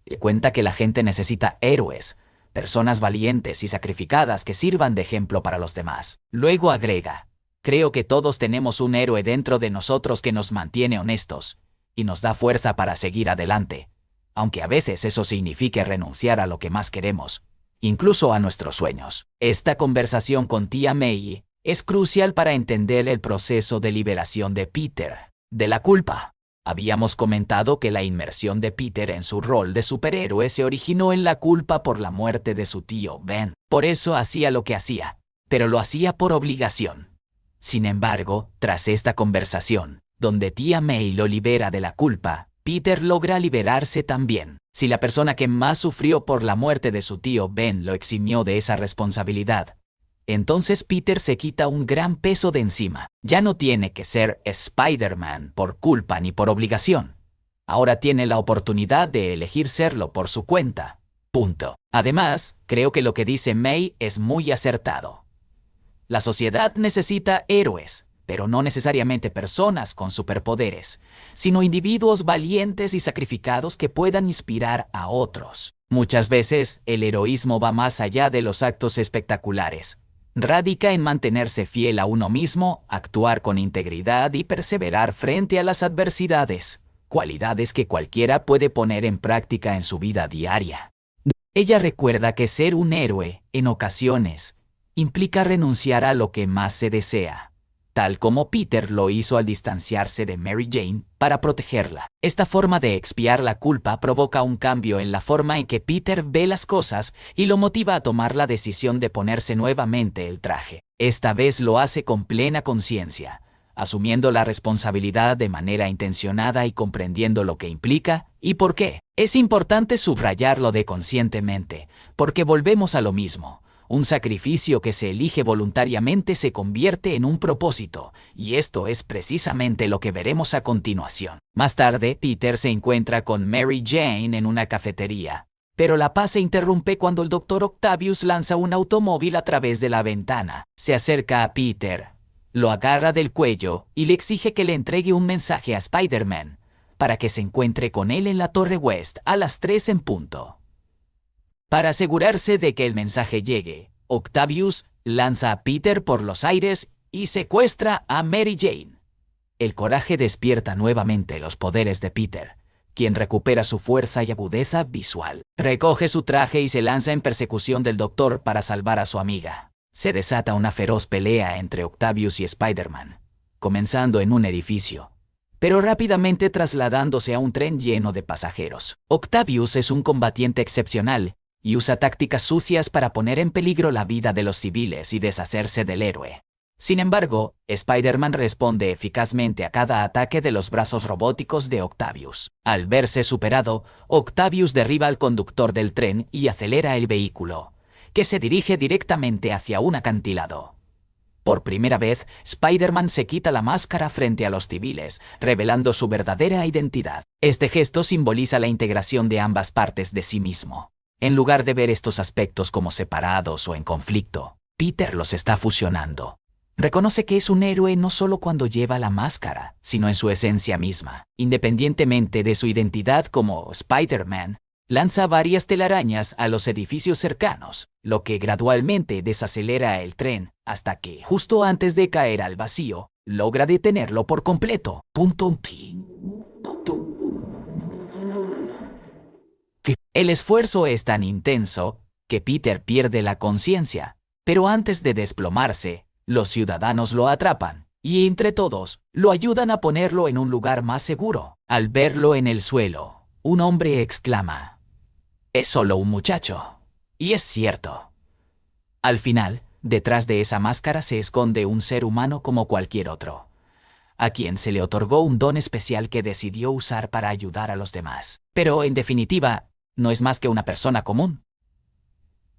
Le cuenta que la gente necesita héroes, personas valientes y sacrificadas que sirvan de ejemplo para los demás. Luego agrega, creo que todos tenemos un héroe dentro de nosotros que nos mantiene honestos y nos da fuerza para seguir adelante, aunque a veces eso signifique renunciar a lo que más queremos, incluso a nuestros sueños. Esta conversación con tía May es crucial para entender el proceso de liberación de Peter de la culpa. Habíamos comentado que la inmersión de Peter en su rol de superhéroe se originó en la culpa por la muerte de su tío Ben. Por eso hacía lo que hacía, pero lo hacía por obligación. Sin embargo, tras esta conversación, donde tía May lo libera de la culpa, Peter logra liberarse también. Si la persona que más sufrió por la muerte de su tío Ben lo eximió de esa responsabilidad, entonces Peter se quita un gran peso de encima. Ya no tiene que ser Spider-Man por culpa ni por obligación. Ahora tiene la oportunidad de elegir serlo por su cuenta. Punto. Además, creo que lo que dice May es muy acertado. La sociedad necesita héroes, pero no necesariamente personas con superpoderes, sino individuos valientes y sacrificados que puedan inspirar a otros. Muchas veces, el heroísmo va más allá de los actos espectaculares. Radica en mantenerse fiel a uno mismo, actuar con integridad y perseverar frente a las adversidades, cualidades que cualquiera puede poner en práctica en su vida diaria. Ella recuerda que ser un héroe, en ocasiones, implica renunciar a lo que más se desea, tal como Peter lo hizo al distanciarse de Mary Jane para protegerla. Esta forma de expiar la culpa provoca un cambio en la forma en que Peter ve las cosas y lo motiva a tomar la decisión de ponerse nuevamente el traje. Esta vez lo hace con plena conciencia, asumiendo la responsabilidad de manera intencionada y comprendiendo lo que implica y por qué. Es importante subrayarlo de conscientemente, porque volvemos a lo mismo. Un sacrificio que se elige voluntariamente se convierte en un propósito, y esto es precisamente lo que veremos a continuación. Más tarde, Peter se encuentra con Mary Jane en una cafetería, pero la paz se interrumpe cuando el Dr. Octavius lanza un automóvil a través de la ventana. Se acerca a Peter, lo agarra del cuello y le exige que le entregue un mensaje a Spider-Man para que se encuentre con él en la Torre West a las 3 en punto. Para asegurarse de que el mensaje llegue, Octavius lanza a Peter por los aires y secuestra a Mary Jane. El coraje despierta nuevamente los poderes de Peter, quien recupera su fuerza y agudeza visual. Recoge su traje y se lanza en persecución del Doctor para salvar a su amiga. Se desata una feroz pelea entre Octavius y Spider-Man, comenzando en un edificio, pero rápidamente trasladándose a un tren lleno de pasajeros. Octavius es un combatiente excepcional y usa tácticas sucias para poner en peligro la vida de los civiles y deshacerse del héroe. Sin embargo, Spider-Man responde eficazmente a cada ataque de los brazos robóticos de Octavius. Al verse superado, Octavius derriba al conductor del tren y acelera el vehículo, que se dirige directamente hacia un acantilado. Por primera vez, Spider-Man se quita la máscara frente a los civiles, revelando su verdadera identidad. Este gesto simboliza la integración de ambas partes de sí mismo. En lugar de ver estos aspectos como separados o en conflicto, Peter los está fusionando. Reconoce que es un héroe no solo cuando lleva la máscara, sino en su esencia misma. Independientemente de su identidad como Spider-Man, lanza varias telarañas a los edificios cercanos, lo que gradualmente desacelera el tren hasta que, justo antes de caer al vacío, logra detenerlo por completo. El esfuerzo es tan intenso que Peter pierde la conciencia, pero antes de desplomarse, los ciudadanos lo atrapan y entre todos lo ayudan a ponerlo en un lugar más seguro. Al verlo en el suelo, un hombre exclama: «Es solo un muchacho». Y es cierto. Al final, detrás de esa máscara se esconde un ser humano como cualquier otro, a quien se le otorgó un don especial que decidió usar para ayudar a los demás. Pero, en definitiva, no es más que una persona común.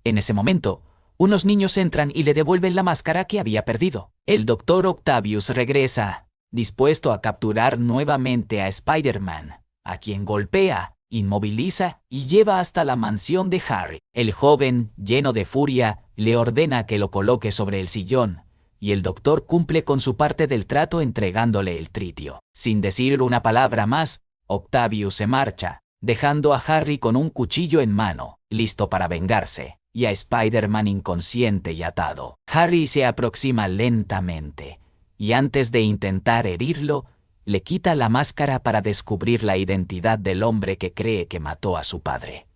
En ese momento, unos niños entran y le devuelven la máscara que había perdido. El Dr. Octavius regresa, dispuesto a capturar nuevamente a Spider-Man, a quien golpea, inmoviliza y lleva hasta la mansión de Harry. El joven, lleno de furia, le ordena que lo coloque sobre el sillón, y el doctor cumple con su parte del trato entregándole el tritio. Sin decir una palabra más, Octavius se marcha, dejando a Harry con un cuchillo en mano, listo para vengarse, y a Spider-Man inconsciente y atado. Harry se aproxima lentamente, y antes de intentar herirlo, le quita la máscara para descubrir la identidad del hombre que cree que mató a su padre.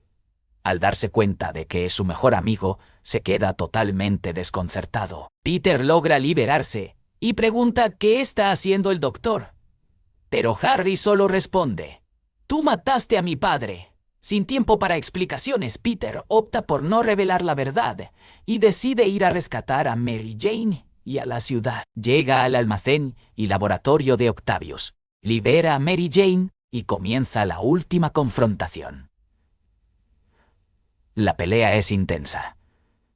Al darse cuenta de que es su mejor amigo, se queda totalmente desconcertado. Peter logra liberarse y pregunta qué está haciendo el doctor. Pero Harry solo responde: «Tú mataste a mi padre». Sin tiempo para explicaciones, Peter opta por no revelar la verdad y decide ir a rescatar a Mary Jane y a la ciudad. Llega al almacén y laboratorio de Octavius, libera a Mary Jane y comienza la última confrontación. La pelea es intensa,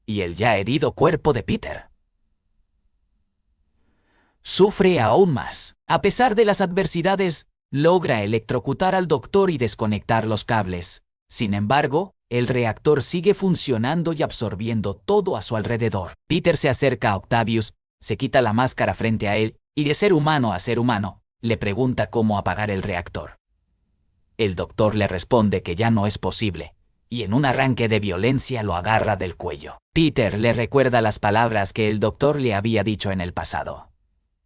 y el ya herido cuerpo de Peter sufre aún más. A pesar de las adversidades, logra electrocutar al doctor y desconectar los cables. Sin embargo, el reactor sigue funcionando y absorbiendo todo a su alrededor. Peter se acerca a Octavius, se quita la máscara frente a él y de ser humano a ser humano, le pregunta cómo apagar el reactor. El doctor le responde que ya no es posible, y en un arranque de violencia lo agarra del cuello. Peter le recuerda las palabras que el doctor le había dicho en el pasado.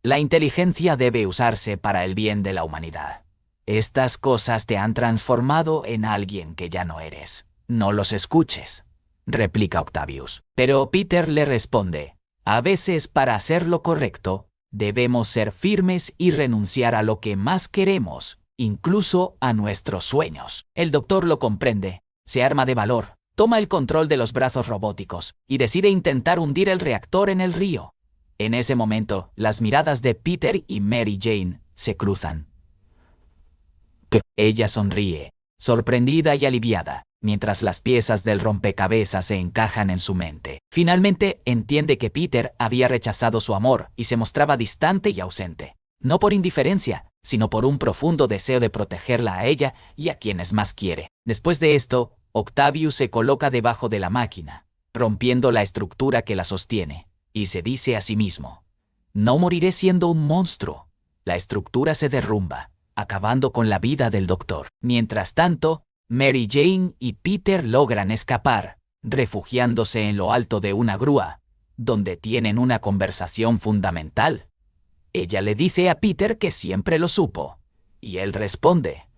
La inteligencia debe usarse para el bien de la humanidad. Estas cosas te han transformado en alguien que ya no eres. No los escuches, replica Octavius. Pero Peter le responde: a veces para hacer lo correcto, Debemos ser firmes y renunciar a lo que más queremos, incluso a nuestros sueños. El doctor lo comprende, se arma de valor, toma el control de los brazos robóticos y decide intentar hundir el reactor en el río. En ese momento, las miradas de Peter y Mary Jane se cruzan. Ella sonríe, sorprendida y aliviada, mientras las piezas del rompecabezas se encajan en su mente. Finalmente, entiende que Peter había rechazado su amor y se mostraba distante y ausente. No por indiferencia, sino por un profundo deseo de protegerla a ella y a quienes más quiere. Después de esto, Octavius se coloca debajo de la máquina, rompiendo la estructura que la sostiene, y se dice a sí mismo: no moriré siendo un monstruo. La estructura se derrumba, acabando con la vida del doctor. Mientras tanto, Mary Jane y Peter logran escapar, refugiándose en lo alto de una grúa, donde tienen una conversación fundamental. Ella le dice a Peter que siempre lo supo, y él responde: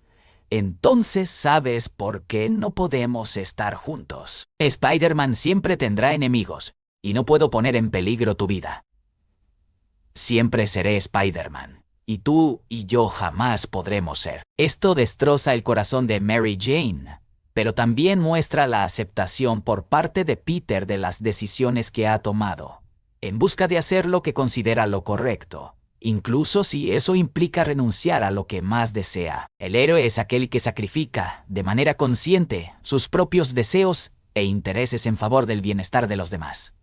entonces sabes por qué no podemos estar juntos. Spider-Man siempre tendrá enemigos, y no puedo poner en peligro tu vida. Siempre seré Spider-Man. Y tú y yo jamás podremos ser. Esto destroza el corazón de Mary Jane, pero también muestra la aceptación por parte de Peter de las decisiones que ha tomado, en busca de hacer lo que considera lo correcto, incluso si eso implica renunciar a lo que más desea. El héroe es aquel que sacrifica, de manera consciente, sus propios deseos e intereses en favor del bienestar de los demás.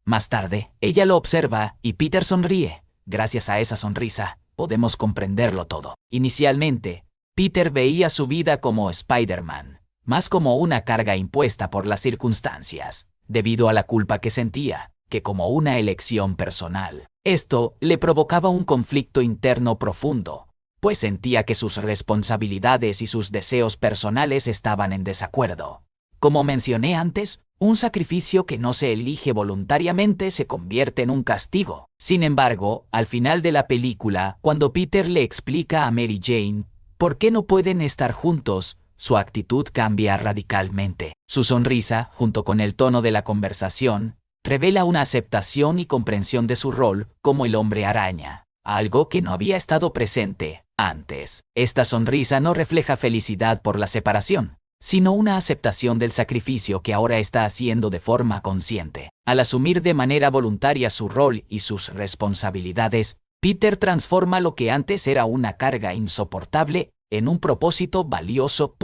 Más tarde, ella lo observa y Peter sonríe. Gracias a esa sonrisa, podemos comprenderlo todo. Inicialmente, Peter veía su vida como Spider-Man, más como una carga impuesta por las circunstancias, debido a la culpa que sentía, que como una elección personal. Esto le provocaba un conflicto interno profundo, pues sentía que sus responsabilidades y sus deseos personales estaban en desacuerdo. Como mencioné antes, un sacrificio que no se elige voluntariamente se convierte en un castigo. Sin embargo, al final de la película, cuando Peter le explica a Mary Jane por qué no pueden estar juntos, su actitud cambia radicalmente. Su sonrisa, junto con el tono de la conversación, revela una aceptación y comprensión de su rol como el hombre araña, algo que no había estado presente antes. Esta sonrisa no refleja felicidad por la separación, sino una aceptación del sacrificio que ahora está haciendo de forma consciente. Al asumir de manera voluntaria su rol y sus responsabilidades, Peter transforma lo que antes era una carga insoportable en un propósito valioso.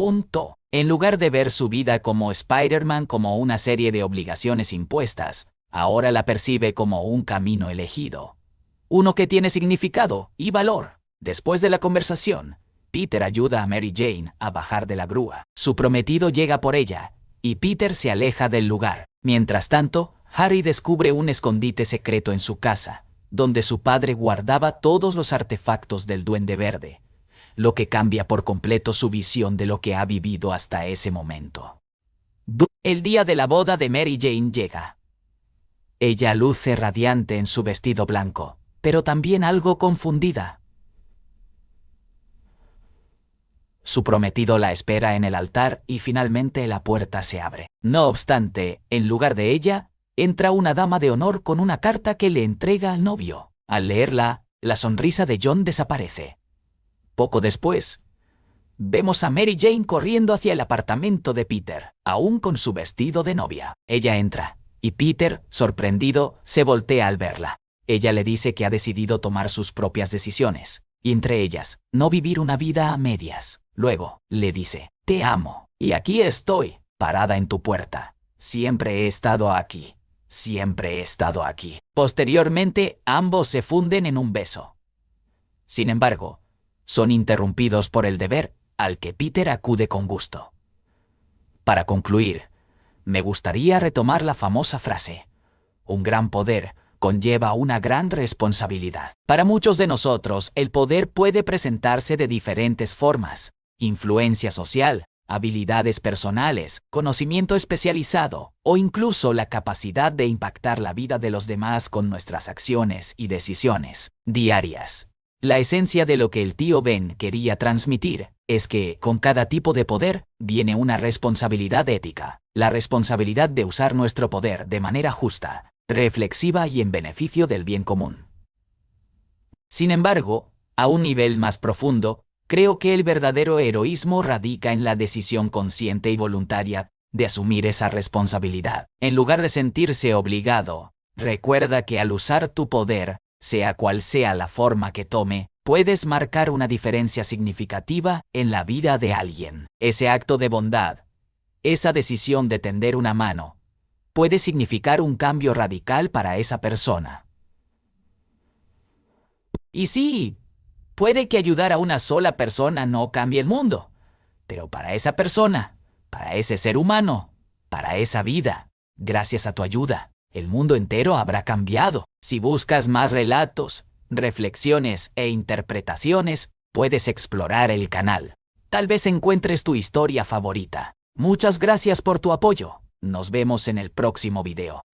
En lugar de ver su vida como Spider-Man como una serie de obligaciones impuestas, ahora la percibe como un camino elegido, uno que tiene significado y valor. Después de la conversación, Peter ayuda a Mary Jane a bajar de la grúa. Su prometido llega por ella, y Peter se aleja del lugar. Mientras tanto, Harry descubre un escondite secreto en su casa, donde su padre guardaba todos los artefactos del Duende Verde, lo que cambia por completo su visión de lo que ha vivido hasta ese momento. El día de la boda de Mary Jane llega. Ella luce radiante en su vestido blanco, pero también algo confundida. Su prometido la espera en el altar y finalmente la puerta se abre. No obstante, en lugar de ella, entra una dama de honor con una carta que le entrega al novio. Al leerla, la sonrisa de John desaparece. Poco después, vemos a Mary Jane corriendo hacia el apartamento de Peter, aún con su vestido de novia. Ella entra, y Peter, sorprendido, se voltea al verla. Ella le dice que ha decidido tomar sus propias decisiones, y entre ellas, no vivir una vida a medias. Luego, le dice: te amo, y aquí estoy, parada en tu puerta. Siempre he estado aquí. Siempre he estado aquí. Posteriormente, ambos se funden en un beso. Sin embargo, son interrumpidos por el deber, al que Peter acude con gusto. Para concluir, me gustaría retomar la famosa frase: un gran poder conlleva una gran responsabilidad. Para muchos de nosotros, el poder puede presentarse de diferentes formas: influencia social, habilidades personales, conocimiento especializado, o incluso la capacidad de impactar la vida de los demás con nuestras acciones y decisiones diarias. La esencia de lo que el tío Ben quería transmitir es que, con cada tipo de poder, viene una responsabilidad ética, la responsabilidad de usar nuestro poder de manera justa, reflexiva y en beneficio del bien común. Sin embargo, a un nivel más profundo, creo que el verdadero heroísmo radica en la decisión consciente y voluntaria de asumir esa responsabilidad. En lugar de sentirse obligado, recuerda que al usar tu poder, sea cual sea la forma que tome, puedes marcar una diferencia significativa en la vida de alguien. Ese acto de bondad, esa decisión de tender una mano, puede significar un cambio radical para esa persona. Y sí, puede que ayudar a una sola persona no cambie el mundo, pero para esa persona, para ese ser humano, para esa vida, gracias a tu ayuda, el mundo entero habrá cambiado. Si buscas más relatos, reflexiones e interpretaciones, puedes explorar el canal. Tal vez encuentres tu historia favorita. Muchas gracias por tu apoyo. Nos vemos en el próximo video.